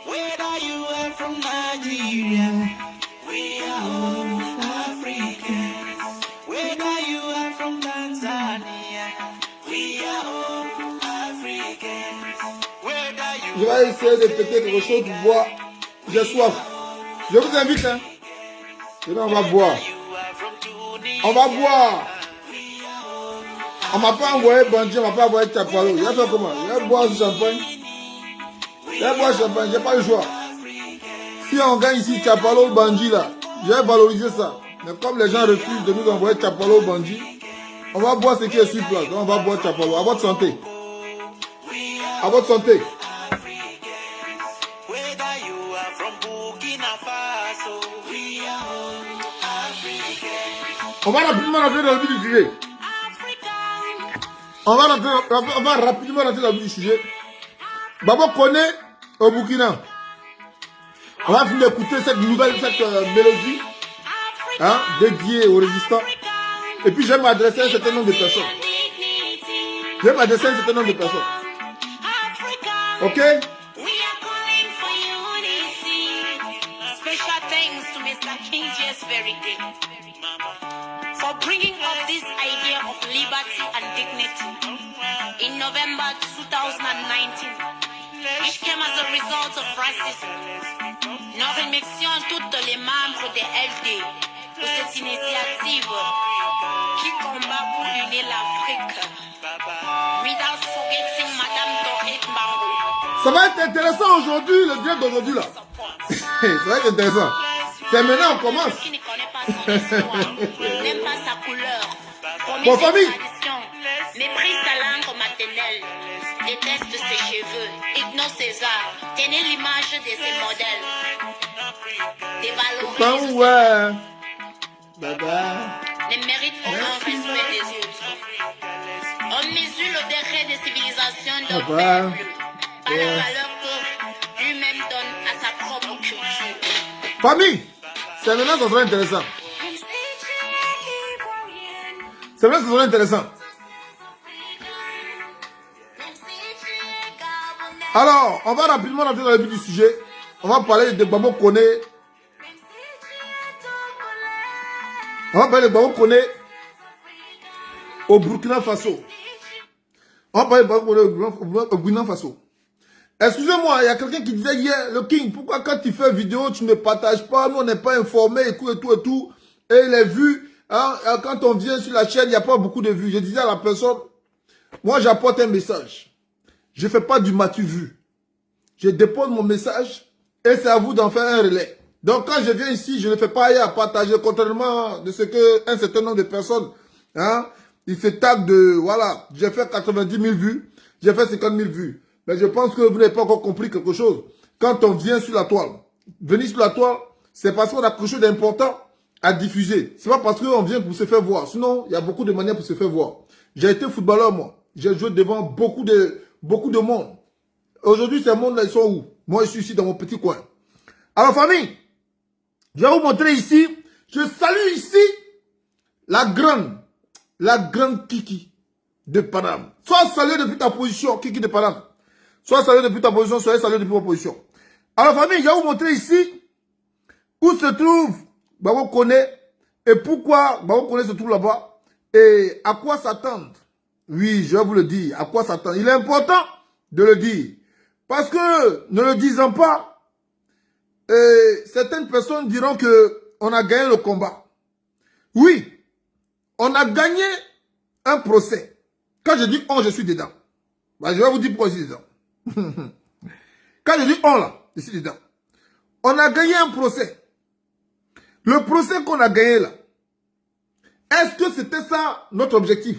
Whether you are from Nigeria, we are all Africans. Whether you are from Tanzania, we are all Africans. Je vais essayer de péter quelque chose pour boire. J'ai soif. Je vous invite, hein. Et là, on va boire. On va boire. On m'a pas envoyé Bandji, on m'a pas envoyé Chapalo. Il va faire comment? Il va boire du champagne. Il va boire du champagne, j'ai pas le choix. Si on gagne ici Chapalo ou Bandji là, je vais valoriser ça. Mais comme les gens refusent de nous envoyer Chapalo ou Bandji, on va boire ce qui est sur place. Donc on va boire Chapalo. À votre santé. À votre santé. On va rapidement rentrer dans le vif du sujet. On va rapidement rentrer dans le vif du sujet. Babo connaît au Burkina. On va finir d'écouter cette nouvelle, mélodie, hein, dédiée aux résistants. Et puis je vais m'adresser à un certain nombre de personnes. Je vais m'adresser à un certain nombre de personnes. Ok? For bringing up this idea of liberty and dignity in November 2019, which came as a result of racism. Nous remercions toutes les membres de LD pour cette initiative qui combat pour unir l'Afrique. Without forgetting Madame Dorette Bango. Ça va être intéressant aujourd'hui, le direct d'aujourd'hui là. Ça va être intéressant. C'est maintenant on commence. Qui ne connaît pas son histoire, n'aime pas sa couleur, Bon, famille. méprise sa langue maternelle, déteste ses cheveux, ignore ses arts, tenez l'image de ses modèles, dévalorise, Ouais. Baba. ne mérite aucun respect des autres. On mesure le degré de civilisation d'un peuple par la valeur que lui-même donne à sa propre culture. Famille, c'est maintenant ça sera intéressant. C'est maintenant ça sera intéressant. Alors, on va rapidement rentrer dans le vif du sujet. On va parler de Babo Koné. On va parler de Babo Koné au Burkina Faso. On va parler de Babo Koné au Burkina Faso. Excusez-moi, il y a quelqu'un qui disait hier, le King, pourquoi quand tu fais vidéo, tu ne partages pas, nous on n'est pas informés et tout et tout et tout. Et les vues, hein, quand on vient sur la chaîne, il n'y a pas beaucoup de vues. Je disais à la personne, moi j'apporte un message. Je ne fais pas du matu-vu. Je dépose mon message et c'est à vous d'en faire un relais. Donc quand je viens ici, je ne fais pas à partager, contrairement de ce que un certain nombre de personnes, hein, ils se tapent de, voilà, j'ai fait 90 000 vues, j'ai fait 50 000 vues. Mais je pense que vous n'avez pas encore compris quelque chose. Quand on vient sur la toile, venir sur la toile, c'est parce qu'on a quelque chose d'important à diffuser. C'est pas parce qu'on vient pour se faire voir. Sinon, il y a beaucoup de manières pour se faire voir. J'ai été footballeur, moi. J'ai joué devant beaucoup de monde. Aujourd'hui, ces mondes-là, ils sont où? Moi, je suis ici dans mon petit coin. Alors, famille, je vais vous montrer ici. Je salue ici la grande Kiki de Paname. Sois salué depuis ta position, Kiki de Paname. Sois salué depuis ta position, soyez salué depuis ma position. Alors, famille, je vais vous montrer ici où se trouve Babo Koné et pourquoi Babo Koné se trouve là-bas et à quoi s'attendre. Oui, je vais vous le dire, à quoi s'attendre. Il est important de le dire. Parce que, ne le disant pas, certaines personnes diront que on a gagné le combat. Oui, on a gagné un procès. Quand je dis on, je suis dedans. Bah, je vais vous dire pourquoi je suis dedans. Quand je dis on là, je suis dedans. On a gagné un procès. Le procès qu'on a gagné là, est-ce que c'était ça notre objectif?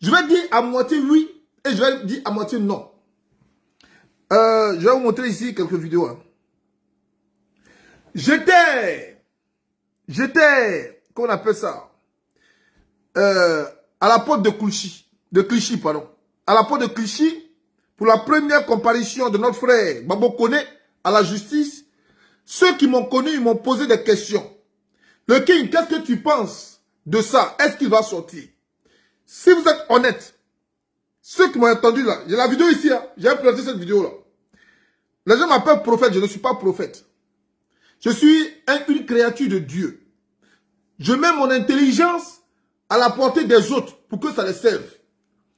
Je vais dire à moitié oui et je vais dire à moitié non. Je vais vous montrer ici quelques vidéos. Hein. J'étais, comment on appelle ça? À la porte de Clichy, pardon. À la porte de Clichy, pour la première comparution de notre frère Babo Koné à la justice, ceux qui m'ont connu, ils m'ont posé des questions. Le King, qu'est-ce que tu penses de ça? Est-ce qu'il va sortir? Si vous êtes honnête, ceux qui m'ont entendu là, j'ai la vidéo ici, hein, j'ai présenté cette vidéo là. Les gens m'appellent prophète, je ne suis pas prophète. Je suis une créature de Dieu. Je mets mon intelligence à la portée des autres pour que ça les serve.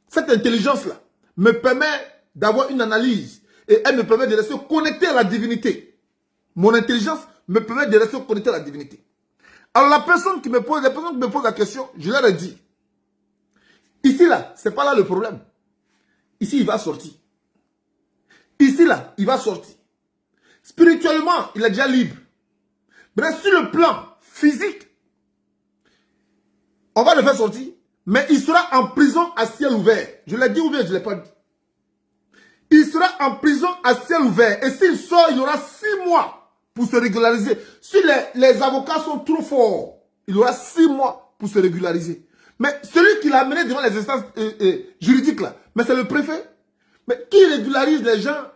Cette intelligence-là me permet d'avoir une analyse et elle me permet de rester connecté à la divinité. Mon intelligence me permet de rester connecté à la divinité. Alors les personnes qui me posent la question, je leur ai dit, ici là, c'est pas là le problème. Ici, il va sortir. Ici là, il va sortir. Spirituellement, il est déjà libre. Mais sur le plan physique, on va le faire sortir, mais il sera en prison à ciel ouvert. Je l'ai dit ou bien je ne l'ai pas dit. Il sera en prison à ciel ouvert. Et s'il sort, il aura 6 mois pour se régulariser. Si les avocats sont trop forts, il aura 6 mois pour se régulariser. Mais celui qui l'a amené devant les instances juridiques, là, mais c'est le préfet. Mais qui régularise les gens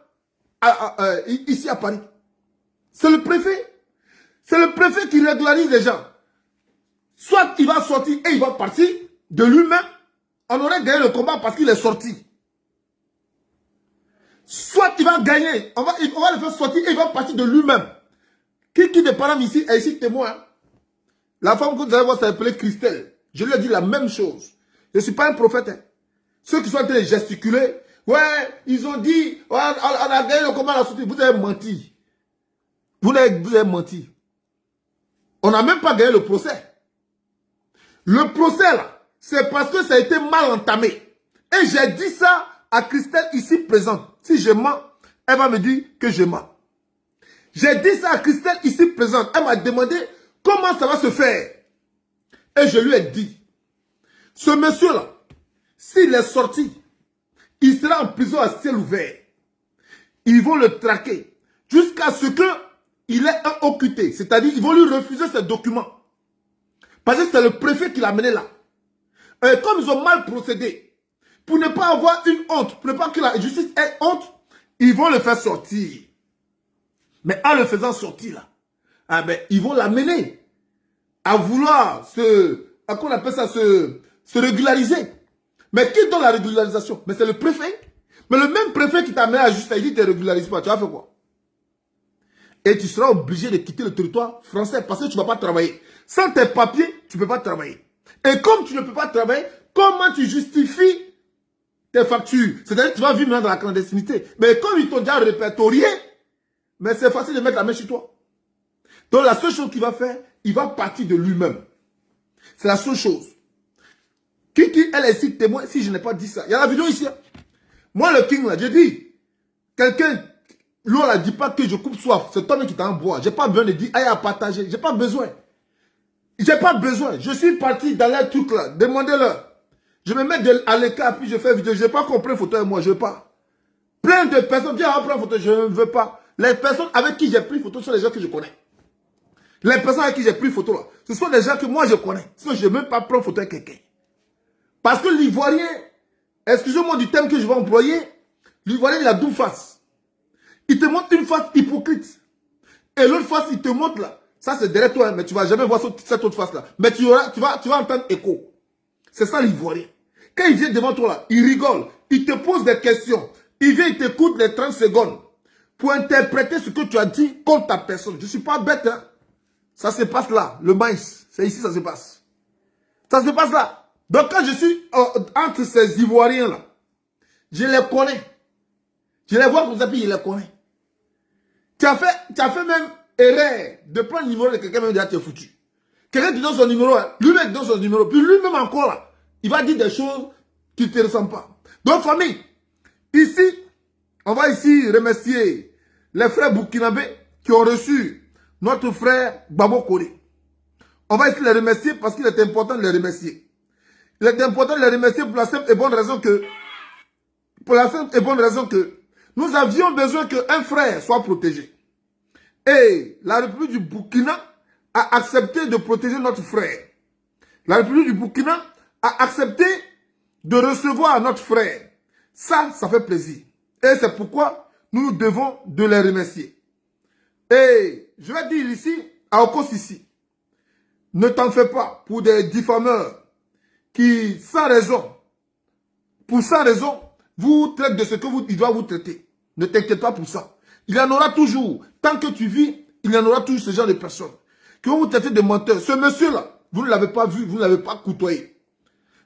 ici à Paris? C'est le préfet. C'est le préfet qui régularise les gens. Soit il va sortir et il va partir de lui-même. On aurait gagné le combat parce qu'il est sorti. Soit il va gagner. On va le faire sortir et il va partir de lui-même. Qui des parents ici est ici témoin? Hein? La femme que vous allez voir s'appelle Christelle. Je lui ai dit la même chose. Je ne suis pas un prophète. Hein. Ceux qui sont en train de gesticuler. Ouais, ils ont dit, ouais, on a gagné le combat à la sortie. Vous avez menti. Vous avez menti. On n'a même pas gagné le procès. Le procès, là, c'est parce que ça a été mal entamé. Et j'ai dit ça à Christelle ici présente. Si je mens, elle va me dire que je mens. J'ai dit ça à Christelle ici présente. Elle m'a demandé comment ça va se faire. Et je lui ai dit, ce monsieur-là, s'il est sorti, il sera en prison à ciel ouvert. Ils vont le traquer jusqu'à ce qu'il ait un OQT. C'est-à-dire, ils vont lui refuser ses documents. Parce que c'est le préfet qui l'a mené là. Et comme ils ont mal procédé, pour ne pas avoir une honte, pour ne pas que la justice ait honte, ils vont le faire sortir. Mais en le faisant sortir là, ah ben, ils vont l'amener à vouloir qu'on appelle ça, se régulariser. Mais qui donne la régularisation? Mais c'est le préfet. Mais le même préfet qui t'a amené à la justice, il dit que tu ne régularises pas. Tu vas faire quoi? Et tu seras obligé de quitter le territoire français parce que tu ne vas pas travailler. Sans tes papiers, tu ne peux pas travailler. Et comme tu ne peux pas travailler, comment tu justifies tes factures? C'est-à-dire que tu vas vivre maintenant dans la clandestinité. Mais comme ils t'ont déjà répertorié, mais c'est facile de mettre la main sur toi. Donc la seule chose qu'il va faire, il va partir de lui-même. C'est la seule chose. Elle est ici témoin si je n'ai pas dit ça. Il y a la vidéo ici. Hein. Moi le king là, j'ai dit, quelqu'un, l'eau là, dit pas que je coupe soif. C'est toi-même qui t'en bois. J'ai pas besoin de dire, aïe à partager. J'ai pas besoin. J'ai pas besoin. Je suis parti dans les trucs là. Demandez-leur. Je me mets à l'écart puis je fais vidéo. Je n'ai pas compris photo et moi, je veux pas. Plein de personnes viennent prendre photo, je ne veux pas. Les personnes avec qui j'ai pris photo sont les gens que je connais. Les personnes avec qui j'ai pris photo là, ce sont des gens que moi je connais. Sinon, je ne veux même pas prendre photo avec quelqu'un. Parce que l'Ivoirien, excusez-moi du terme que je vais employer, l'Ivoirien il a deux faces. Il te montre une face hypocrite. Et l'autre face, il te montre là. Ça c'est derrière toi, hein, mais tu ne vas jamais voir cette autre face là. Mais tu vas entendre écho. C'est ça l'Ivoirien. Quand il vient devant toi là, il rigole. Il te pose des questions. Il vient, il t'écoute les 30 secondes. Pour interpréter ce que tu as dit contre ta personne. Je ne suis pas bête, hein. Ça se passe là. Le maïs, c'est ici ça se passe. Ça se passe là. Donc quand je suis entre ces Ivoiriens là, je les connais. Je les vois comme ça, puis je les connais. Tu as fait même erreur de prendre le numéro de quelqu'un, même déjà tu es foutu. Quelqu'un te donne son numéro, hein, lui-même donne son numéro, puis lui-même encore là, il va dire des choses qui ne te ressemblent pas. Donc famille, ici, on va ici remercier les frères burkinabés qui ont reçu notre frère Babo Kore. On va ici les remercier parce qu'il est important de les remercier. Il est important de les remercier pour la simple et bonne raison que, nous avions besoin qu'un frère soit protégé. Et la République du Burkina a accepté de protéger notre frère. La République du Burkina a accepté de recevoir notre frère. Ça fait plaisir. Et c'est pourquoi nous devons de les remercier. Et je vais dire ici, à Okos ici, ne t'en fais pas pour des diffameurs qui, sans raison, vous traitent de ce que il doit vous traiter. Ne t'inquiète pas pour ça. Il y en aura toujours. Tant que tu vis, il y en aura toujours ce genre de personnes qui vont vous traiter de menteur. Ce monsieur-là, vous ne l'avez pas vu, vous ne l'avez pas côtoyé.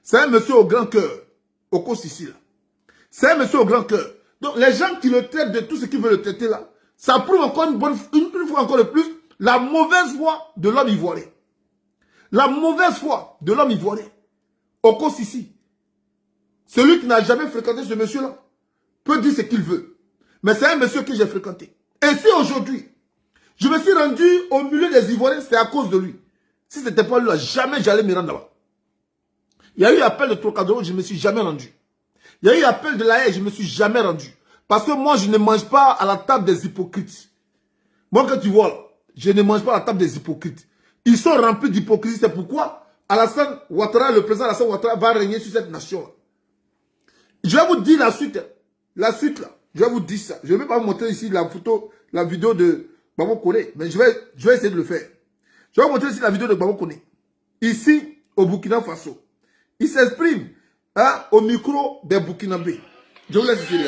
C'est un monsieur au grand cœur, Oko Sissi là. C'est un monsieur au grand cœur. Donc les gens qui le traitent de tout ce qu'ils veulent le traiter là, ça prouve encore une fois encore de plus la mauvaise foi de l'homme ivoirien. La mauvaise foi de l'homme ivoirien. Oko Sissi. Celui qui n'a jamais fréquenté ce monsieur-là peut dire ce qu'il veut. Mais c'est un monsieur que j'ai fréquenté. Et si aujourd'hui, je me suis rendu au milieu des Ivoiriens, c'est à cause de lui. Si ce n'était pas lui, là, jamais j'allais me rendre là-bas. Il y a eu appel de Trocadéro, je ne me suis jamais rendu. Il y a eu appel de la haie, je ne me suis jamais rendu. Parce que moi, je ne mange pas à la table des hypocrites. Moi, quand tu vois, là, je ne mange pas à la table des hypocrites. Ils sont remplis d'hypocrisie. C'est pourquoi Alassane Ouattara, le président Alassane Ouattara, va régner sur cette nation-là. Je vais vous dire la suite. La suite, là. Je vais vous dire ça. Je ne vais pas vous montrer ici la photo, la vidéo de Babo Koné. Mais je vais essayer de le faire. Je vais vous montrer ici la vidéo de Babo Koné. Ici, au Burkina Faso. Il s'exprime au micro des Burkinabés. Je vous laisse ici.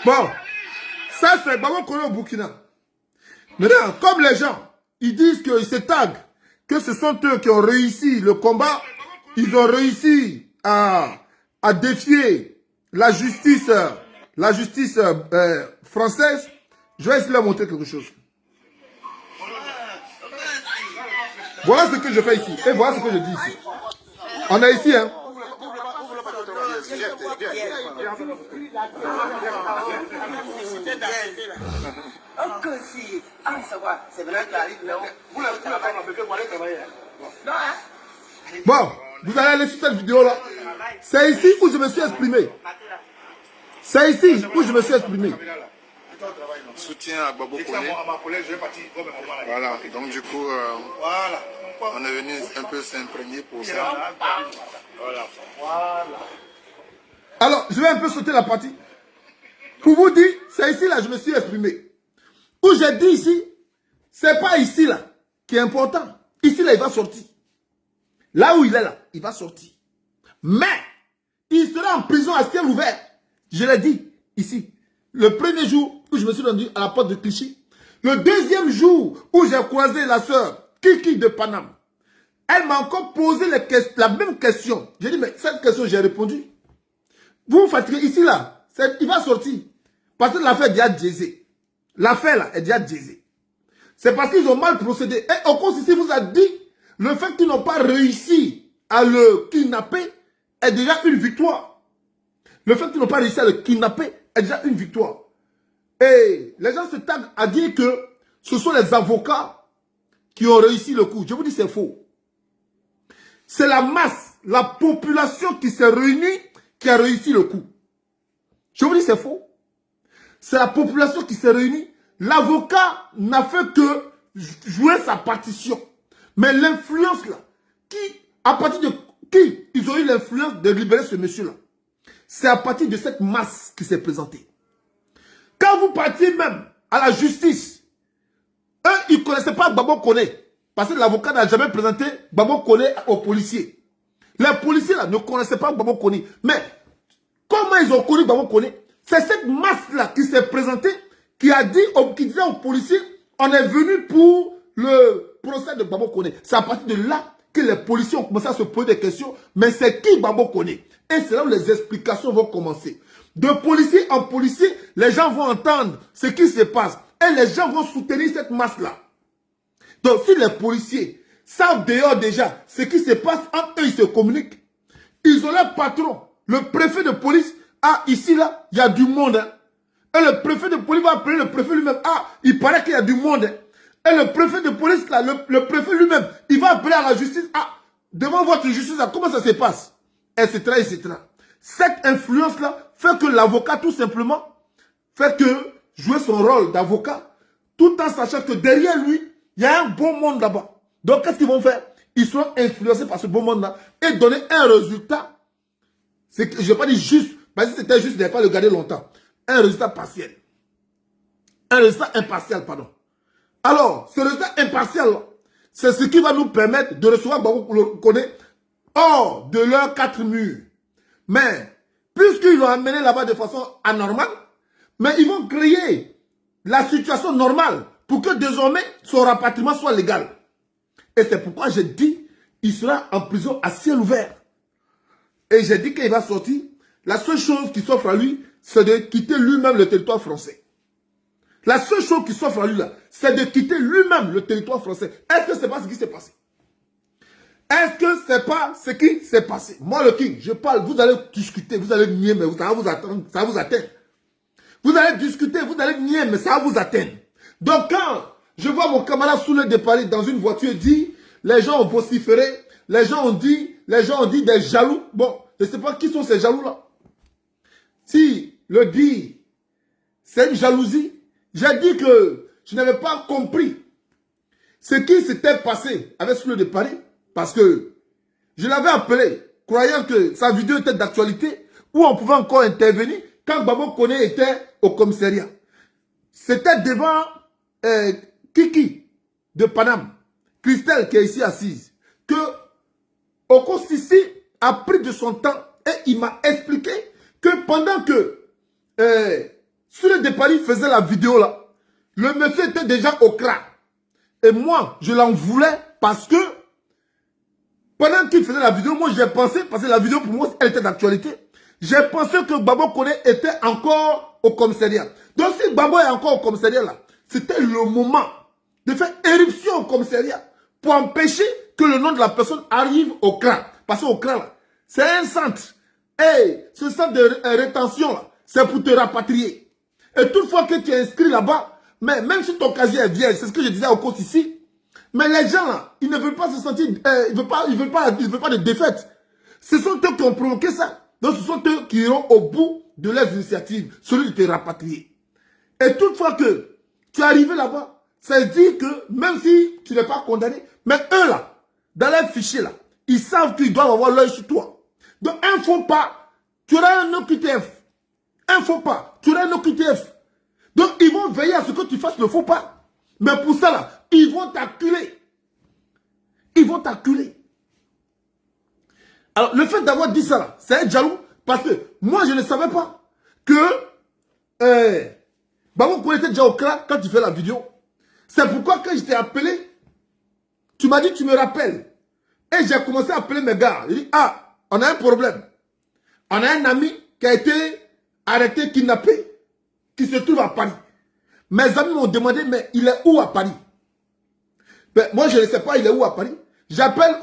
Bon, ça c'est Babo Koné au Burkina. Maintenant, comme les gens, ils disent qu'ils se taguent, que ce sont eux qui ont réussi le combat, ils ont réussi à défier la justice française. Je vais essayer de leur montrer quelque chose. Voilà ce que je fais ici. Et voilà ce que je dis ici. On est ici, hein. Bon, vous allez aller sur cette vidéo-là. C'est ici où je me suis exprimé. C'est ici où je me suis exprimé. Soutien à Babo Koné. Voilà, et donc du coup, on est venu un peu s'imprégner pour ça. Alors, je vais un peu sauter la partie. Pour vous dire, c'est ici là je me suis exprimé. Où j'ai dit ici, c'est pas ici là qui est important. Ici là, il va sortir. Là où il est là, il va sortir. Mais, il sera en prison à ciel ouvert. Je l'ai dit ici. Le premier jour où je me suis rendu à la porte de Clichy. Le deuxième jour où j'ai croisé la sœur Kiki de Paname. Elle m'a encore posé la même question. J'ai dit, mais cette question, j'ai répondu. Vous vous fatiguez ici là, il va sortir. Parce que l'affaire est déjà diesée. L'affaire là est déjà diesée. C'est parce qu'ils ont mal procédé. Et Oko Sissi vous a dit, le fait qu'ils n'ont pas réussi à le kidnapper est déjà une victoire. Le fait qu'ils n'ont pas réussi à le kidnapper est déjà une victoire. Et les gens se taguent à dire que ce sont les avocats qui ont réussi le coup. Je vous dis c'est faux. C'est la masse, la population qui s'est réunie qui a réussi le coup. Je vous dis c'est faux. C'est la population qui s'est réunie. L'avocat n'a fait que jouer sa partition. Mais l'influence là, à partir de qui ils ont eu l'influence de libérer ce monsieur-là? C'est à partir de cette masse qui s'est présentée. Quand vous partiez même à la justice, eux, ils ne connaissaient pas Babo Koné. Parce que l'avocat n'a jamais présenté Babo Koné aux policiers. Les policiers là ne connaissaient pas Babo Koné. Mais comment ils ont connu Babo Koné? C'est cette masse-là qui s'est présentée, qui disait aux policiers, on est venu pour le procès de Babo Koné. C'est à partir de là que les policiers ont commencé à se poser des questions. Mais c'est qui Babo Koné? Et c'est là où les explications vont commencer. De policier en policier, les gens vont entendre ce qui se passe. Et les gens vont soutenir cette masse-là. Donc, si les policiers savent dehors déjà ce qui se passe, entre eux, ils se communiquent. Ils ont leur patron, le préfet de police. Ah, ici, là, il y a du monde. Hein. Et le préfet de police va appeler le préfet lui-même. Ah, il paraît qu'il y a du monde. Hein. Et le préfet de police, là, le préfet lui-même, il va appeler à la justice. Ah, devant votre justice, là, comment ça se passe? Etc., etc. Cette influence-là fait que l'avocat, tout simplement, fait que jouer son rôle d'avocat, tout en sachant que derrière lui, il y a un bon monde là-bas. Donc, qu'est-ce qu'ils vont faire? Ils seront influencés par ce bon monde-là et donner un résultat. Je ne vais pas dire juste, parce que c'était juste, il n'allait pas le garder longtemps. Un résultat partiel. Un résultat impartial, pardon. Alors, ce résultat impartial, c'est ce qui va nous permettre de recevoir Gbagbo Koné hors de leurs 4 murs. Mais, puisqu'ils l'ont amené là-bas de façon anormale, mais ils vont créer la situation normale pour que désormais son rapatriement soit légal. Et c'est pourquoi j'ai dit, il sera en prison à ciel ouvert. Et j'ai dit qu'il va sortir. La seule chose qui s'offre à lui, c'est de quitter lui-même le territoire français. La seule chose qui s'offre à lui là, c'est de quitter lui-même le territoire français. Est-ce que c'est pas ce qui s'est passé? Est-ce que c'est pas ce qui s'est passé? Moi, le King, je parle, vous allez discuter, vous allez nier, mais ça va vous atteindre, ça va vous atteindre. Vous allez discuter, vous allez nier, mais ça va vous atteindre. Donc quand je vois mon camarade Soulé de Paris dans une voiture dire, les gens ont vociféré, les gens ont dit des jaloux. Bon, je ne sais pas qui sont ces jaloux-là. Si le dit, c'est une jalousie, j'ai dit que je n'avais pas compris ce qui s'était passé avec Soulé de Paris, parce que je l'avais appelé, croyant que sa vidéo était d'actualité, où on pouvait encore intervenir quand Gbagbo Koné était au commissariat. C'était devant Kiki de Paname, Christelle qui est ici assise, que Oko Sissi a pris de son temps et il m'a expliqué que pendant que Soulé de Paris faisait la vidéo là, le monsieur était déjà au CRA. Et moi, je l'en voulais parce que pendant qu'il faisait la vidéo, moi j'ai pensé, parce que la vidéo pour moi elle était d'actualité, j'ai pensé que Gbagbo Koné était encore au commissariat. Donc si Gbagbo est encore au commissariat là, c'était le moment de faire éruption au commissariat pour empêcher que le nom de la personne arrive au CRA. Parce qu'au CRA là, c'est un centre. Et ce centre de rétention là, c'est pour te rapatrier. Et toutefois que tu es inscrit là-bas, mais même si ton casier est vierge, c'est ce que je disais au cours ici, mais les gens là, ils ne veulent pas se sentir, ils veulent pas de défaite. Ce sont eux qui ont provoqué ça. Donc ce sont eux qui iront au bout de leurs initiatives, celui de te rapatrier. Et toutefois que tu es arrivé là-bas, ça veut dire que même si tu n'es pas condamné, mais eux là, dans leurs fichiers là, ils savent qu'ils doivent avoir l'œil sur toi. Donc un faux pas, tu auras un OQTF. Un faux pas, tu auras un OQTF. Donc ils vont veiller à ce que tu fasses le faux pas. Mais pour ça là, ils vont t'acculer. Ils vont t'acculer. Alors le fait d'avoir dit ça là, c'est être jaloux. Parce que moi je ne savais pas que Gbagbo Koné était déjà au CRA quand tu fais la vidéo. C'est pourquoi quand je t'ai appelé, tu m'as dit tu me rappelles. Et j'ai commencé à appeler mes gars. J'ai dit, ah, on a un problème. On a un ami qui a été arrêté, kidnappé, qui se trouve à Paris. Mes amis m'ont demandé, mais il est où à Paris? Ben, moi, je ne sais pas, il est où à Paris? J'appelle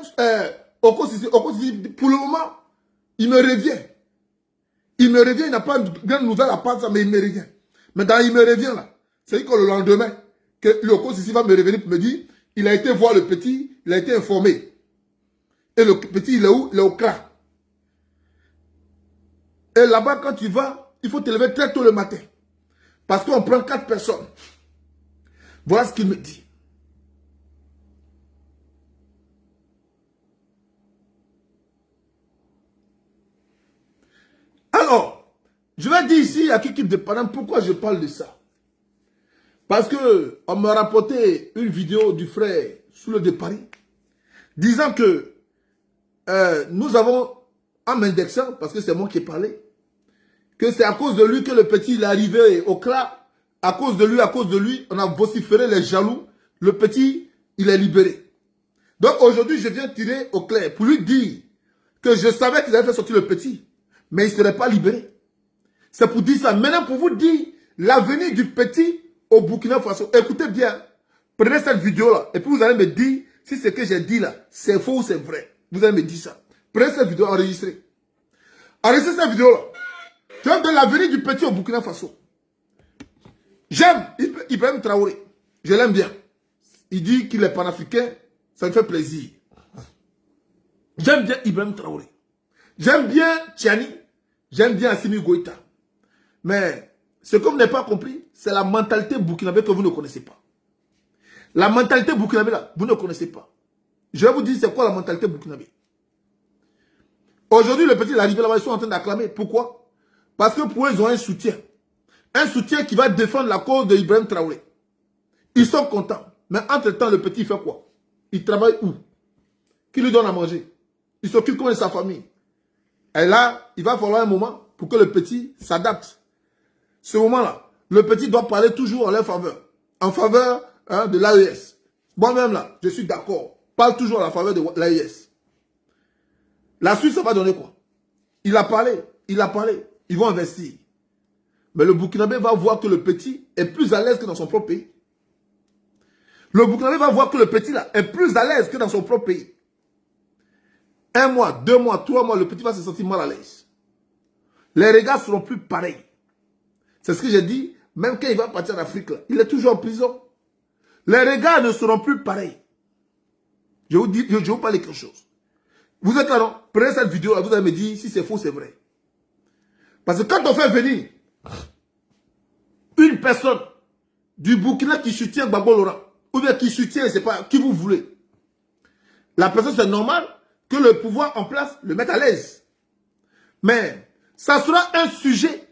Oko Sissi. Oko Sissi, pour le moment, il me revient. Il me revient, il n'a pas de grande nouvelle à part de ça, mais il me revient. Mais dans il me revient là, c'est que le lendemain, que Oko Sissi va me revenir pour me dire, il a été voir le petit, il a été informé. Et le petit, il est où? Il est au CRA. Et là-bas, quand tu vas, il faut te lever très tôt le matin. Parce qu'on prend 4 personnes. Voilà ce qu'il me dit. Alors, je vais dire ici à Kiki de Paname pourquoi je parle de ça. Parce que on m'a rapporté une vidéo du frère Soulé de Paris disant que nous avons, en m'indexant, parce que c'est moi qui ai parlé, que c'est à cause de lui que le petit il est arrivé au CRA. À cause de lui, on a vociféré les jaloux. Le petit, il est libéré. Donc aujourd'hui, je viens tirer au clair pour lui dire que je savais qu'ils avaient fait sortir le petit, mais il ne serait pas libéré. C'est pour dire ça. Maintenant, pour vous dire l'avenir du petit au Burkina Faso. Écoutez bien, prenez cette vidéo-là et puis vous allez me dire si ce que j'ai dit là, c'est faux ou c'est vrai. Vous allez me dire ça. Prenez cette vidéo, enregistrez. Enregistrez cette vidéo-là. Tu vois de l'avenir du petit au Burkina Faso. J'aime Ibrahim Traoré. Je l'aime bien. Il dit qu'il est panafricain. Ça me fait plaisir. J'aime bien Ibrahim Traoré. J'aime bien Tchani. J'aime bien Assimi Goïta. Mais Ce que vous n'avez pas compris, c'est la mentalité burkinabé que vous ne connaissez pas. La mentalité burkinabé là, vous ne connaissez pas. Je vais vous dire c'est quoi la mentalité burkinabé. Aujourd'hui, le petit est arrivé là-bas, ils sont en train d'acclamer. Pourquoi? Parce que pour eux, ils ont un soutien. Un soutien qui va défendre la cause de Ibrahim Traoré. Ils sont contents. Mais entre-temps, le petit fait quoi? Il travaille où? Qui lui donne à manger? Il s'occupe comment de sa famille? Et là, il va falloir un moment pour que le petit s'adapte. Ce moment-là, le petit doit parler toujours en leur faveur. En faveur de l'AES. Moi-même là, je suis d'accord. Parle toujours en la faveur de l'AES. La Suisse, ça va donner quoi? Il a parlé. Ils vont investir. Mais le Burkinabé va voir que le petit est plus à l'aise que dans son propre pays. Le Burkinabé va voir que le petit là est plus à l'aise que dans son propre pays. 1 mois, 2 mois, 3 mois, le petit va se sentir mal à l'aise. Les regards seront plus pareils. C'est ce que j'ai dit, même quand il va partir en Afrique, là, il est toujours en prison. Les regards ne seront plus pareils. Je vais vous parler quelque chose. Vous êtes là, non? Prenez cette vidéo là, vous allez me dire si c'est faux, c'est vrai. Parce que quand on fait venir une personne du Burkina qui soutient Gbagbo Laurent, ou bien qui soutient, je ne sais pas, qui vous voulez, la personne, c'est normal que le pouvoir en place le mette à l'aise. Mais ça sera un sujet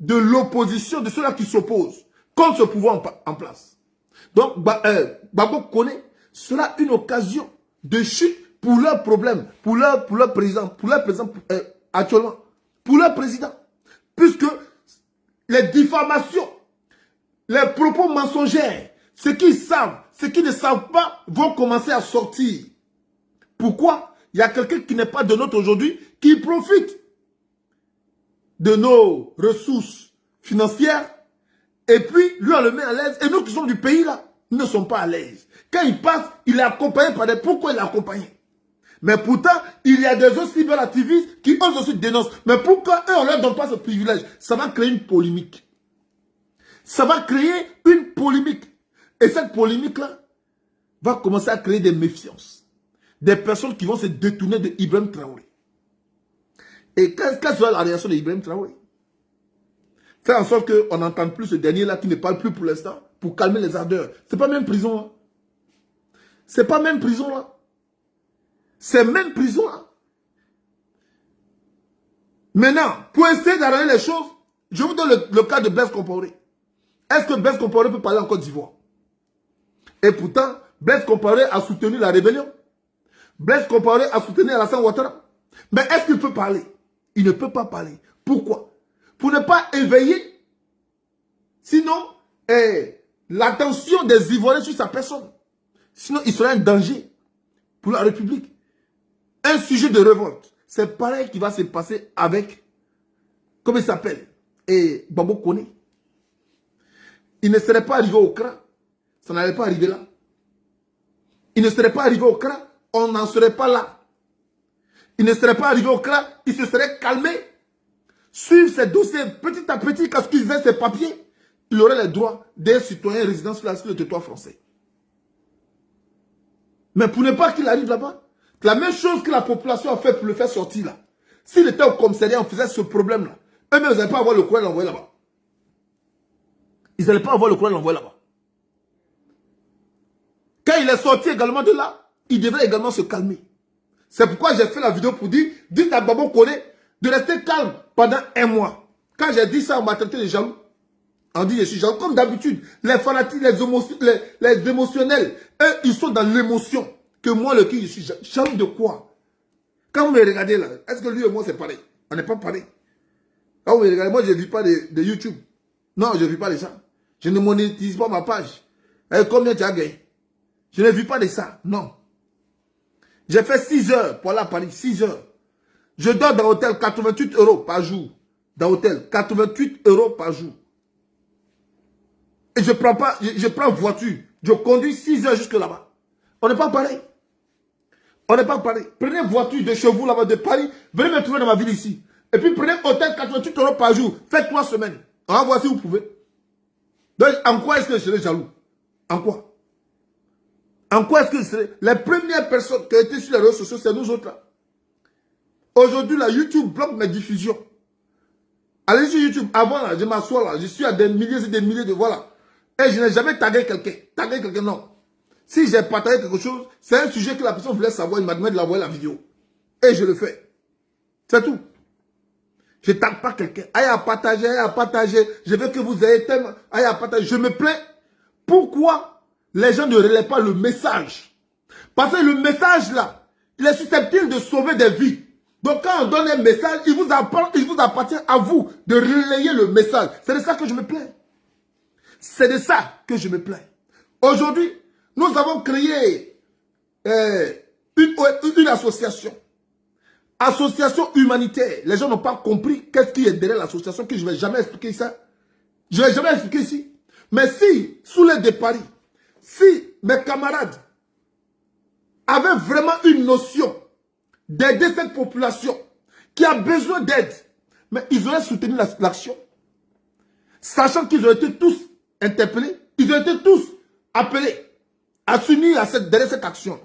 de l'opposition, de ceux-là qui s'opposent contre ce pouvoir en place. Donc, Gbagbo connaît, sera une occasion de chute pour leurs problèmes, pour leur président, actuellement, pour leur président. Puisque les diffamations, les propos mensongers, ce qu'ils savent, ce qu'ils ne savent pas, vont commencer à sortir. Pourquoi? Il y a quelqu'un qui n'est pas de notre aujourd'hui, qui profite de nos ressources financières, et puis lui on le met à l'aise. Et nous qui sommes du pays là, nous ne sommes pas à l'aise. Quand il passe, il est accompagné par des... Pourquoi il est accompagné? Mais pourtant, il y a des autres cyberactivistes qui eux aussi dénoncent. Mais pourquoi eux, on ne leur donne pas ce privilège? Ça va créer une polémique. Ça va créer une polémique. Et cette polémique-là va commencer à créer des méfiances. Des personnes qui vont se détourner de Ibrahim Traoré. Et quelle sera la réaction de Ibrahim Traoré? Faire en sorte qu'on n'entende plus ce dernier-là qui ne parle plus pour l'instant, pour calmer les ardeurs. C'est pas même prison, hein. C'est pas même prison, là. C'est même prison, là. Maintenant, pour essayer d'arranger les choses, je vous donne le cas de Blaise Compaoré. Est-ce que Blaise Compaoré peut parler en Côte d'Ivoire? Et pourtant, Blaise Compaoré a soutenu la rébellion. Blaise Compaoré a soutenu Alassane Ouattara. Mais est-ce qu'il peut parler? Il ne peut pas parler. Pourquoi? Pour ne pas éveiller, sinon, l'attention des Ivoiriens sur sa personne. Sinon, il serait un danger pour la République. Un sujet de révolte. C'est pareil qui va se passer avec, comment il s'appelle, et Gbagbo Koné. Il ne serait pas arrivé au CRA. Ça n'allait pas arriver là. Il ne serait pas arrivé au CRA. On n'en serait pas là. Il ne serait pas arrivé au CRA. Il se serait calmé. Suivre ses dossiers petit à petit, parce qu'il faisait ses papiers. Il aurait les droits des citoyens résidents sur le territoire français. Mais pour ne pas qu'il arrive là-bas, la même chose que la population a fait pour le faire sortir là. S'il était au commissariat, on faisait ce problème-là. Eux-mêmes, ils n'allaient pas avoir le courage d'envoyer là-bas. Ils n'allaient pas avoir le courage d'envoyer là-bas. Quand il est sorti également de là, il devrait également se calmer. C'est pourquoi j'ai fait la vidéo pour dire, dites à Gbagbo Koné de rester calme pendant 1 mois. Quand j'ai dit ça, on m'a traité de jaloux. On dit je suis jaloux. Comme d'habitude, les fanatiques, les émotionnels, eux, ils sont dans l'émotion. Que moi, le qui, je suis jaloux de quoi? Quand vous me regardez là, est-ce que lui et moi c'est pareil? On n'est pas pareil. Quand vous me regardez, moi je ne vis pas de YouTube. Non, je ne vis pas de ça. Je ne monétise pas ma page. Et combien tu as gagné? Je ne vis pas de ça. Non. J'ai fait 6 heures pour aller à Paris. 6 heures. Je dors dans l'hôtel 88 € par jour. Dans l'hôtel 88 € par jour. Et je prends voiture. Je conduis 6 heures jusque là-bas. On n'est pas pareil. On n'est pas pareil. Prenez voiture de chez vous là-bas de Paris. Venez me trouver dans ma ville ici. Et puis prenez hôtel 88 € par jour. Faites 3 semaines. On va voir si vous pouvez. Donc en quoi est-ce que je serai jaloux? En quoi? En quoi est-ce que je serai? Les premières personnes qui ont été sur les réseaux sociaux, c'est nous autres là. Aujourd'hui, la YouTube bloque mes diffusions. Allez sur YouTube. Avant, là, je m'assois là. Je suis à des milliers et des milliers de voilà. Et je n'ai jamais tagué quelqu'un. Tagué quelqu'un, non. Si j'ai partagé quelque chose, c'est un sujet que la personne voulait savoir. Il m'a demandé de l'envoyer la vidéo. Et je le fais. C'est tout. Je ne tague pas quelqu'un. Aïe à partager, aïe à partager. Je veux que vous ayez tellement. Aïe à partager. Je me plains. Pourquoi les gens ne relaient pas le message? Parce que le message là, il est susceptible de sauver des vies. Donc quand on donne un message, il vous appartient à vous de relayer le message. C'est de ça que je me plains. C'est de ça que je me plains. Aujourd'hui, nous avons créé une association. Association humanitaire. Les gens n'ont pas compris qu'est-ce qui est derrière l'association, que je ne vais jamais expliquer ça. Je ne vais jamais expliquer ici. Mais si, sous les de Paris, si mes camarades avaient vraiment une notion d'aider cette population qui a besoin d'aide, mais ils auraient soutenu l'action. Sachant qu'ils ont été tous interpellés, ils ont été tous appelés à s'unir derrière cette action.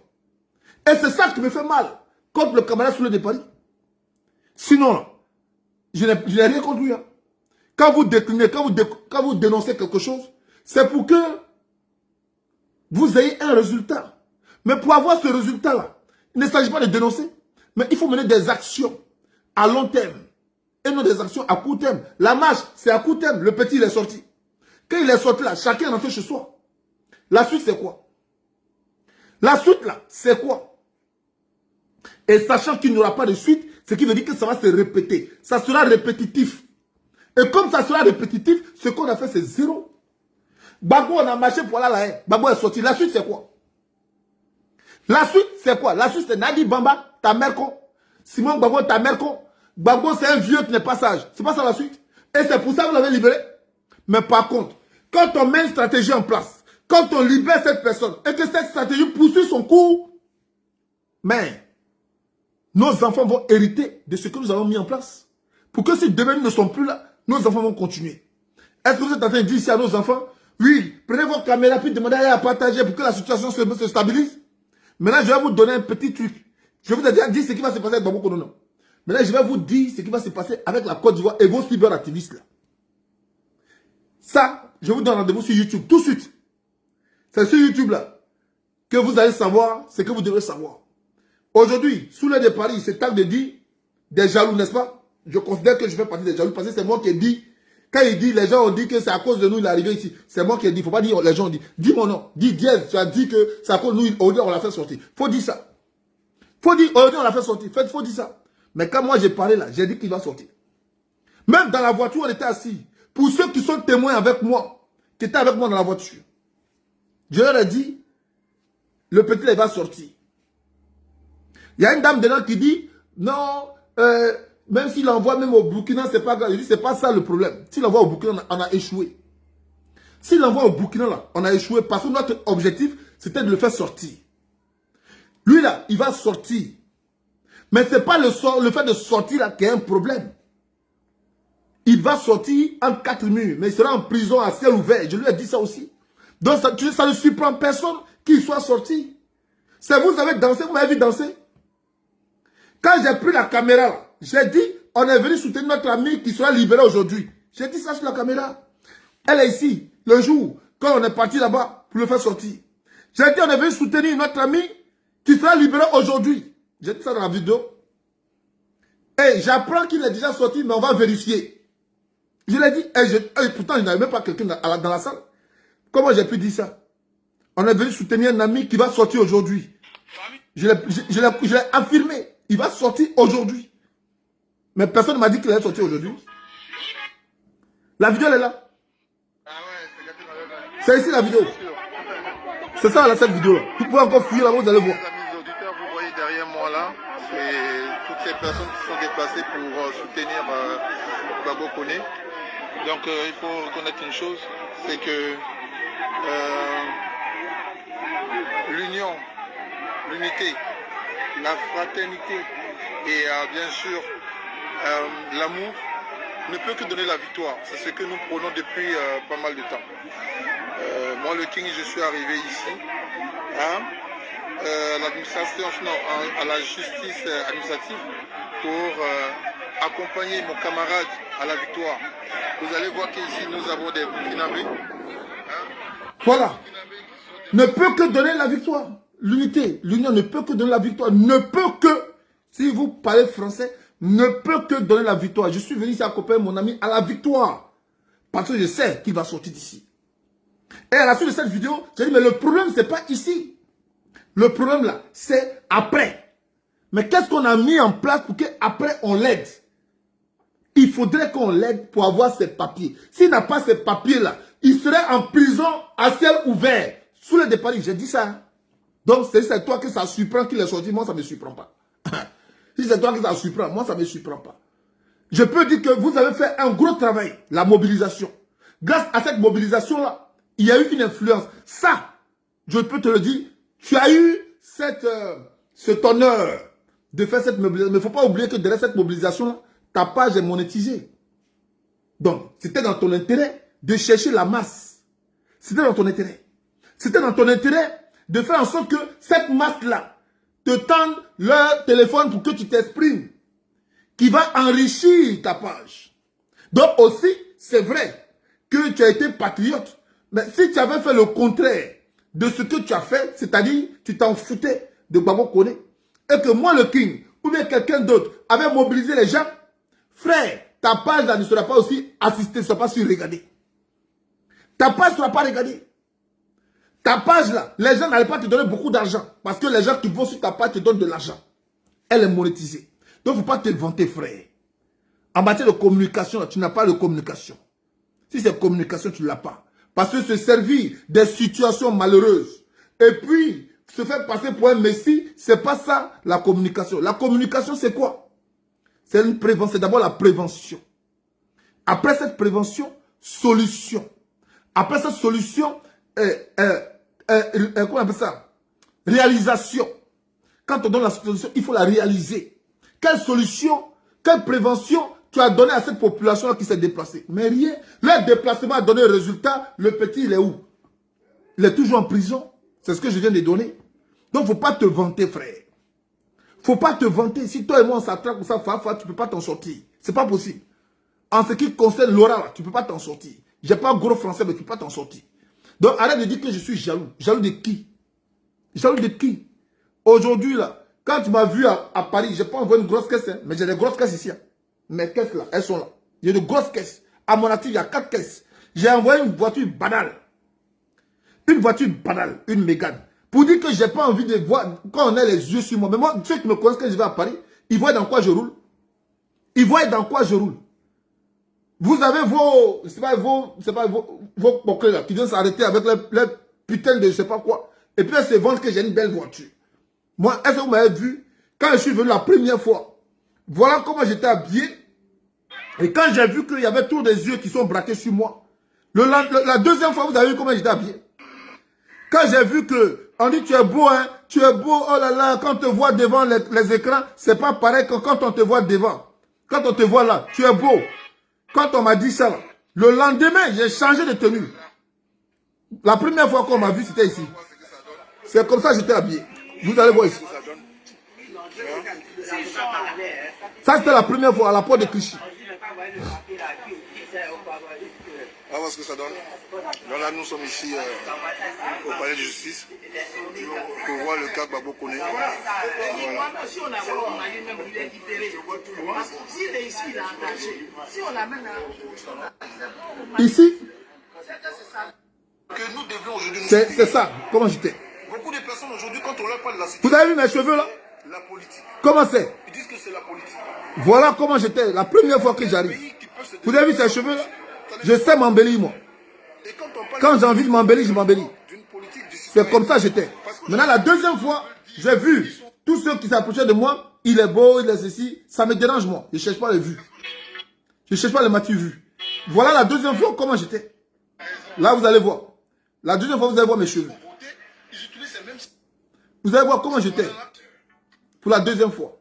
Et c'est ça qui me fait mal contre le camarade sous le de Paris. Sinon, je n'ai rien contre lui. Hein. Quand vous déclinez, quand vous dénoncez quelque chose, c'est pour que vous ayez un résultat. Mais pour avoir ce résultat-là, il ne s'agit pas de dénoncer, mais il faut mener des actions à long terme. Et non des actions à court terme. La marche, c'est à court terme. Le petit, il est sorti. Quand il est sorti là, chacun est rentré chez soi. La suite, c'est quoi? La suite là, c'est quoi? Et sachant qu'il n'y aura pas de suite, ce qui veut dire que ça va se répéter. Ça sera répétitif. Et comme ça sera répétitif, ce qu'on a fait, c'est zéro. Gbagbo, on a marché pour aller là. Gbagbo est sorti. La suite, c'est quoi? La suite, c'est quoi? La suite, c'est Nadi Bamba, ta mère con. Simon Gbagbo, ta mère con. Gbagbo, c'est un vieux qui n'est pas sage. C'est pas ça la suite. Et c'est pour ça que vous l'avez libéré. Mais par contre, quand on met une stratégie en place, quand on libère cette personne, et que cette stratégie poursuit son cours, mais nos enfants vont hériter de ce que nous avons mis en place. Pour que si demain nous ne sommes plus là, nos enfants vont continuer. Est-ce que vous êtes en train de dire ici à nos enfants, oui, prenez vos caméras puis demandez à partager pour que la situation se stabilise? Maintenant, je vais vous donner un petit truc. Je vous ai déjà dit ce qui va se passer avec Gbagbo Konono. Maintenant, je vais vous dire ce qui va se passer avec la Côte d'Ivoire et vos cyberactivistes là. Ça, je vous donne rendez-vous sur YouTube tout de suite. C'est sur YouTube là que vous allez savoir ce que vous devez savoir. Aujourd'hui, sous l'air de Paris, c'est temps de dire des jaloux, n'est-ce pas? Je considère que je fais partie des jaloux parce que c'est moi qui ai dit. Quand il dit, les gens ont dit que c'est à cause de nous il est arrivé ici. C'est moi qui ai dit. Il ne faut pas dire les gens ont dit. Dis mon nom. Dis Diez. Tu as dit que c'est à cause de nous. Aujourd'hui, on l'a fait sortir. Il faut dire ça. Il faut dire, aujourd'hui, on l'a fait sortir. Il faut dire ça. Mais quand moi j'ai parlé là, j'ai dit qu'il va sortir. Même dans la voiture, on était assis. Pour ceux qui sont témoins avec moi, qui étaient avec moi dans la voiture, je leur ai dit, le petit là, il va sortir. Il y a une dame dedans qui dit, non, même s'il envoie même au Burkina, c'est pas grave. Je dis, c'est pas ça le problème. S'il envoie au Burkina, on a échoué. S'il envoie au Burkina, là, on a échoué parce que notre objectif, c'était de le faire sortir. Lui là, il va sortir. Mais ce n'est pas le fait de sortir là qui est un problème. Il va sortir entre 4 murs, mais il sera en prison à ciel ouvert. Je lui ai dit ça aussi. Donc ça ne surprend personne qu'il soit sorti. C'est vous avez dansé, vous m'avez vu danser. Quand j'ai pris la caméra, j'ai dit, on est venu soutenir notre ami qui sera libéré aujourd'hui. J'ai dit ça sur la caméra. Elle est ici, le jour, quand on est parti là-bas pour le faire sortir. J'ai dit, on est venu soutenir notre ami qui sera libéré aujourd'hui. J'ai dit ça dans la vidéo. Et j'apprends qu'il est déjà sorti, mais on va vérifier. Je l'ai dit, et pourtant je n'avais même pas quelqu'un dans la salle. Comment j'ai pu dire ça? On est venu soutenir un ami qui va sortir aujourd'hui. Je l'ai affirmé. Il va sortir aujourd'hui. Mais personne ne m'a dit qu'il allait sortir aujourd'hui. La vidéo, elle est là. C'est ici la vidéo. C'est ça, là, cette vidéo-là. Vous pouvez encore fouiller là-bas, vous allez voir. Amis auditeurs, vous voyez derrière moi là, c'est toutes ces personnes qui sont déplacées pour soutenir Gbagbo Koné. Donc il faut reconnaître une chose, c'est que l'union, l'unité, la fraternité et bien sûr l'amour ne peut que donner la victoire. C'est ce que nous prenons depuis pas mal de temps. Moi le King, je suis arrivé ici l'administration, à la justice administrative pour accompagner mon camarade à la victoire. Vous allez voir qu'ici, nous avons des Burkinabés. Voilà. Ne peut que donner la victoire. L'unité, l'union ne peut que donner la victoire. Ne peut que, si vous parlez français, ne peut que donner la victoire. Je suis venu ici accompagner mon ami à la victoire. Parce que je sais qu'il va sortir d'ici. Et à la suite de cette vidéo, j'ai dit, mais le problème, ce n'est pas ici. Le problème là, c'est après. Mais qu'est-ce qu'on a mis en place pour qu'après on l'aide? Il faudrait qu'on l'aide pour avoir ses papiers. S'il n'a pas ces papiers-là, il serait en prison à ciel ouvert, sous le départ. J'ai dit ça. Donc, c'est toi que ça surprend qu'il est sorti. Moi, ça ne me surprend pas. Si c'est toi que ça surprend, moi, ça ne me surprend pas. Je peux dire que vous avez fait un gros travail, la mobilisation. Grâce à cette mobilisation-là, il y a eu une influence. Ça, je peux te le dire, tu as eu cet honneur de faire cette mobilisation. Mais il ne faut pas oublier que derrière cette mobilisation-là, ta page est monétisée. Donc, c'était dans ton intérêt de chercher la masse. C'était dans ton intérêt. C'était dans ton intérêt de faire en sorte que cette masse-là te tende leur téléphone pour que tu t'exprimes, qui va enrichir ta page. Donc aussi, c'est vrai que tu as été patriote, mais si tu avais fait le contraire de ce que tu as fait, c'est-à-dire tu t'en foutais de Gbagbo Koné, et que moi le King, ou bien quelqu'un d'autre, avait mobilisé les gens, frère, ta page là ne sera pas aussi assistée, ne sera pas sur-regardée. Ta page ne sera pas regardée. Ta page là, les gens n'allaient pas te donner beaucoup d'argent. Parce que les gens qui vont sur ta page te donnent de l'argent. Elle est monétisée. Donc il ne faut pas te vanter, frère. En matière de communication, là, tu n'as pas de communication. Si c'est communication, tu ne l'as pas. Parce que se servir des situations malheureuses et puis se faire passer pour un messie, ce n'est pas ça la communication. La communication, c'est quoi? C'est une prévention. C'est d'abord la prévention. Après cette prévention, solution. Après cette solution, comment on appelle ça? Réalisation. Quand on donne la solution, il faut la réaliser. Quelle solution, quelle prévention tu as donné à cette population qui s'est déplacée? Mais rien. Le déplacement a donné un résultat. Le petit, il est où? Il est toujours en prison. C'est ce que je viens de donner. Donc, il ne faut pas te vanter, frère. Il ne faut pas te vanter. Si toi et moi, on s'attrape comme ça, tu ne peux pas t'en sortir. Ce n'est pas possible. En ce qui concerne Laura, tu ne peux pas t'en sortir. Je n'ai pas un gros français, mais tu ne peux pas t'en sortir. Donc, arrête de dire que je suis jaloux. Jaloux de qui? Jaloux de qui? Aujourd'hui, là, quand tu m'as vu à Paris, je n'ai pas envoyé une grosse caisse, hein, mais j'ai des grosses caisses ici. Hein. Mes caisses, là, elles sont là. Il y a de grosses caisses. À mon actif, il y a 4 caisses. J'ai envoyé une voiture banale. Une voiture banale, une Mégane. Pour dire que je n'ai pas envie de voir, quand on a les yeux sur moi. Mais moi, ceux qui me connaissent quand je vais à Paris, ils voient dans quoi je roule. Ils voient dans quoi je roule. Vous avez vos, vos poquets là, qui viennent s'arrêter avec les putains de je sais pas quoi. Et puis elles se vendent que j'ai une belle voiture. Moi, est-ce que vous m'avez vu, quand je suis venu la première fois, voilà comment j'étais habillé. Et quand j'ai vu qu'il y avait tous des yeux qui sont braqués sur moi, la deuxième fois, vous avez vu comment j'étais habillé. Quand j'ai vu que, on dit tu es beau, hein, tu es beau, oh là là, quand on te voit devant les écrans, c'est pas pareil que quand on te voit devant. Quand on te voit là, tu es beau. Quand on m'a dit ça, là, le lendemain, j'ai changé de tenue. La première fois qu'on m'a vu, c'était ici. C'est comme ça que j'étais habillé. Vous allez voir ici. Ça, c'était la première fois à la porte de Clichy. On va voir ce que ça donne. Donc là, nous sommes ici au palais de justice pour voir le cas Gbagbo Koné. Voilà. Ici, Que nous devions aujourd'hui. c'est ça. Comment j'étais? Beaucoup de personnes aujourd'hui, quand on leur parle de la Vous situation, avez vu mes cheveux là? la politique, Comment c'est? ils disent que c'est la politique. Voilà comment j'étais la première fois que j'arrive. Vous avez vu ces cheveux là? Je sais m'embellir moi. Et quand on parle Quand j'ai envie de m'embellir, je m'embellis. d'une politique du C'est comme ça que j'étais. Maintenant, la deuxième fois, j'ai vu tous ceux qui s'approchaient de moi. Il est beau, il est ceci. Ça me dérange moi. Je ne cherche pas les vues. Je ne cherche pas les matu vues. Voilà la deuxième fois comment j'étais. Là, vous allez voir. La deuxième fois, vous allez voir mes cheveux. Vous allez voir comment j'étais. Pour la deuxième fois.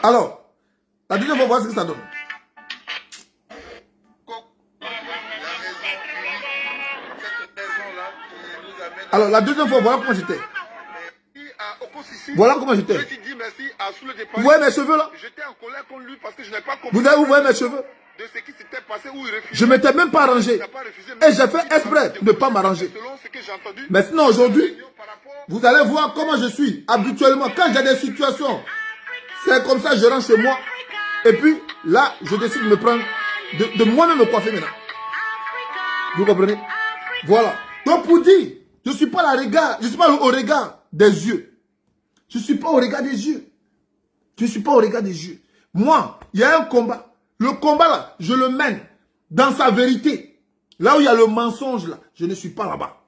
Alors, la deuxième fois, voilà ce que ça donne. Alors, la deuxième fois, voilà comment j'étais. Voilà comment j'étais. Je dis merci sous le départ. Vous voyez mes cheveux là? J'étais en colère contre lui parce que je n'ai pas compris. Vous voyez mes cheveux? De ce qui s'était passé où il refusait. Je ne m'étais même pas arrangé. Et j'ai fait exprès de ne pas m'arranger. Mais sinon aujourd'hui, vous allez voir comment je suis habituellement. Quand j'ai des situations, c'est comme ça, je rentre chez moi. Et puis là, je décide de me prendre, de moi-même me coiffer maintenant. Vous comprenez? Voilà. Donc pour dire, je ne suis pas je suis pas au regard des yeux. Je ne suis pas au regard des yeux. Je ne suis pas au regard des yeux. Moi, il y a un combat. Le combat là, je le mène dans sa vérité. Là où il y a le mensonge là, je ne suis pas là-bas.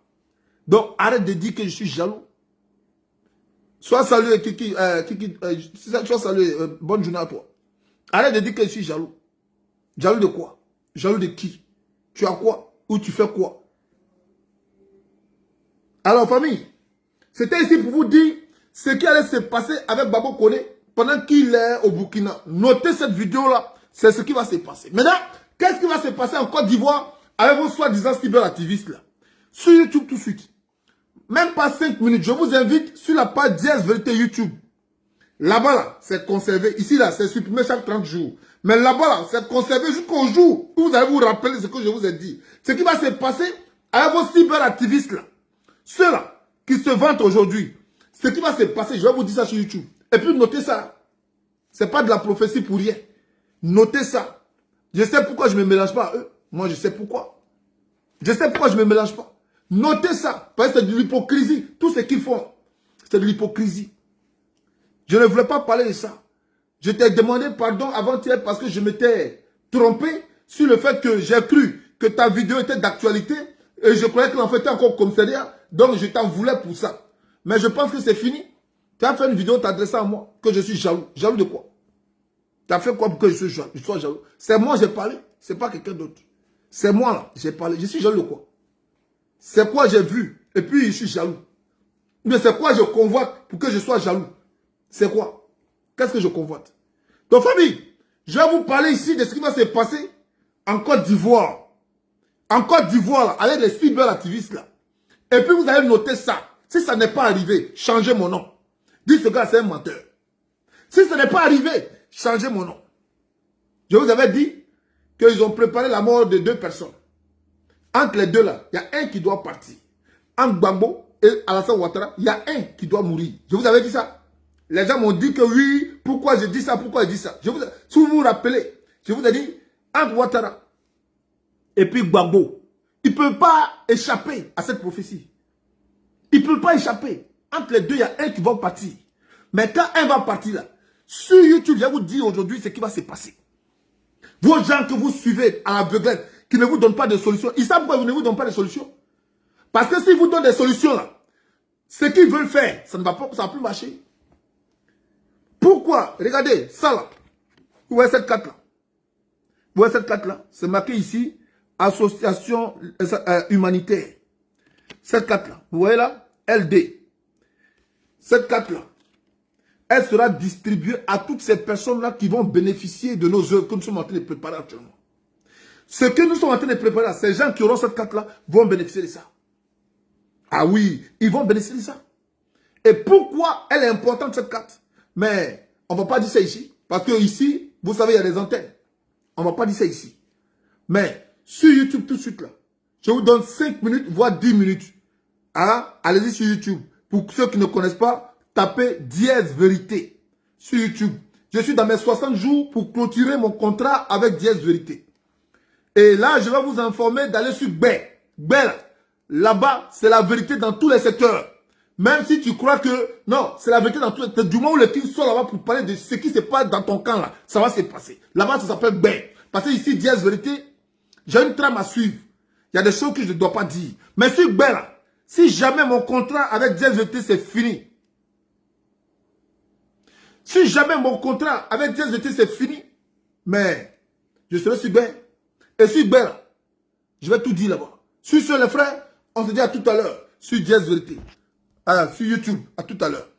Donc arrête de dire que je suis jaloux. Sois salué Kiki, sois salué, bonne journée à toi. Arrête de dire que je suis jaloux. Jaloux de quoi? Jaloux de qui? Tu as quoi? Ou tu fais quoi? Alors famille, c'était ici pour vous dire ce qui allait se passer avec Babo Koné pendant qu'il est au Burkina. Notez cette vidéo là. C'est ce qui va se passer. Maintenant, qu'est-ce qui va se passer en Côte d'Ivoire avec vos soi-disant cyberactivistes là? Sur YouTube tout de suite. Même pas 5 minutes. Je vous invite sur la page Diaz Vérité YouTube. Là-bas là, c'est conservé. Ici là, c'est supprimé chaque 30 jours. Mais là-bas là, c'est conservé jusqu'au jour où vous allez vous rappeler ce que je vous ai dit. Ce qui va se passer avec vos cyberactivistes là. Ceux-là qui se vantent aujourd'hui. Ce qui va se passer, je vais vous dire ça sur YouTube. Et puis notez ça. C'est pas de la prophétie pour rien. Notez ça. Je sais pourquoi je ne me mélange pas à eux. Moi, je sais pourquoi. Je sais pourquoi je ne me mélange pas. Notez ça. Parce que c'est de l'hypocrisie. Tout ce qu'ils font, c'est de l'hypocrisie. Je ne voulais pas parler de ça. Je t'ai demandé pardon avant-hier parce que je m'étais trompé sur le fait que j'ai cru que ta vidéo était d'actualité et je croyais que l'en fait était encore commissariat. Donc, je t'en voulais pour ça. Mais je pense que c'est fini. Tu as fait une vidéo t'adressant à moi que je suis jaloux. Jaloux de quoi? Tu as fait quoi pour que je sois jaloux? C'est moi j'ai parlé, c'est pas quelqu'un d'autre. C'est moi là, j'ai parlé. Je suis jaloux de quoi? C'est quoi j'ai vu et puis je suis jaloux? Mais c'est quoi je convoite pour que je sois jaloux? C'est quoi? Qu'est-ce que je convoite? Donc famille, je vais vous parler ici de ce qui va se passer en Côte d'Ivoire. En Côte d'Ivoire là, avec les cyberactivistes là. Et puis vous allez noter ça. Si ça n'est pas arrivé, changez mon nom. Dites ce gars c'est un menteur. Si ça n'est pas arrivé, changez mon nom. Je vous avais dit qu'ils ont préparé la mort de 2 personnes. Entre les deux là, il y a un qui doit partir. Entre Gbagbo et Alassane Ouattara, il y a un qui doit mourir. Je vous avais dit ça. Les gens m'ont dit que oui, pourquoi je dis ça, pourquoi je dis ça. Si vous vous rappelez, je vous ai dit, entre Ouattara et puis Gbagbo, il ne peut pas échapper à cette prophétie. Il ne peut pas échapper. Entre les deux, il y a un qui va partir. Mais quand un va partir là, sur YouTube, je vais vous dire aujourd'hui ce qui va se passer. Vos gens que vous suivez à l'aveuglette, qui ne vous donnent pas de solution, ils savent pourquoi ils ne vous donnent pas de solution. Parce que s'ils vous donnent des solutions là, ce qu'ils veulent faire, ça ne va pas, ça va plus marcher. Pourquoi? Regardez, ça là. Vous voyez cette carte là? Vous voyez cette carte là? C'est marqué ici, association humanitaire. Cette carte là, vous voyez là? LD. Cette carte là, elle sera distribuée à toutes ces personnes-là qui vont bénéficier de nos œuvres que nous sommes en train de préparer actuellement. Ce que nous sommes en train de préparer, ces gens qui auront cette carte-là vont bénéficier de ça. Ah oui, ils vont bénéficier de ça. Et pourquoi elle est importante cette carte? Mais on ne va pas dire ça ici. Parce que ici, vous savez, il y a des antennes. On ne va pas dire ça ici. Mais sur YouTube tout de suite là, je vous donne 5 minutes, voire 10 minutes. Ah, allez-y sur YouTube. Pour ceux qui ne connaissent pas, tapez Diaz Vérité sur YouTube. Je suis dans mes 60 jours pour clôturer mon contrat avec Diaz Vérité. Et là, je vais vous informer d'aller sur Bé. Bé, là-bas, c'est la vérité dans tous les secteurs. Même si tu crois que, non, c'est la vérité dans tous les secteurs. Du moment où les kings sont là-bas pour parler de ce qui se passe dans ton camp, là, ça va se passer. Là-bas, ça s'appelle Bé. Parce que ici, Diaz Vérité, j'ai une trame à suivre. Il y a des choses que je ne dois pas dire. Mais sur Bé, là, si jamais mon contrat avec Diaz Vérité, c'est fini. Si jamais mon contrat avec Diaz Vérité, c'est fini, mais je serai sur Bé. Et sur Bé, là, je vais tout dire là-bas. Sur les frères, on se dit à tout à l'heure. Sur Diaz Vérité. Sur YouTube, à tout à l'heure.